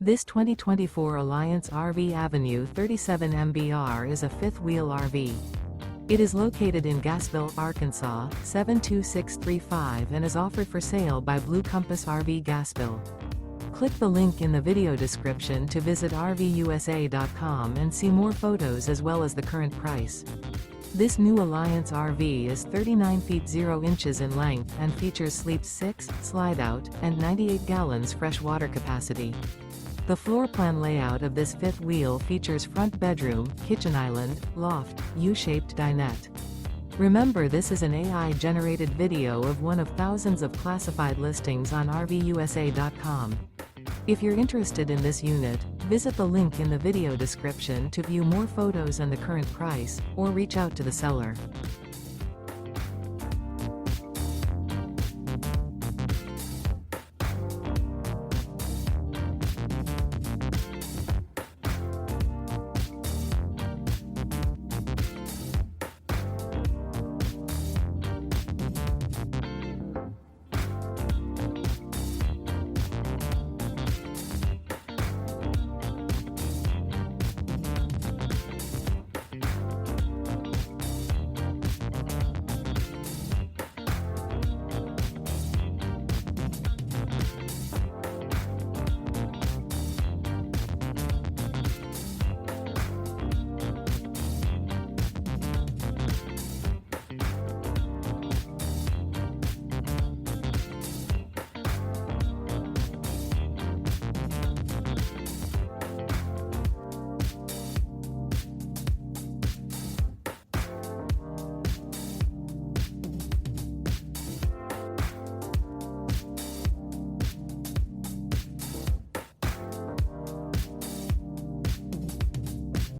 This 2024 Alliance RV Avenue 37 MBR is a fifth-wheel RV. It is located in Gassville, Arkansas, 72635 and is offered for sale by Blue Compass RV Gassville. Click the link in the video description to visit RVUSA.com and see more photos as well as the current price. This new Alliance RV is 39 feet 0 inches in length and features sleep 6, slide-out, and 98 gallons fresh water capacity. The floor plan layout of this fifth wheel features front bedroom, kitchen island, loft, U-shaped dinette. Remember, this is an AI-generated video of one of thousands of classified listings on RVUSA.com. If you're interested in this unit, visit the link in the video description to view more photos and the current price, or reach out to the seller.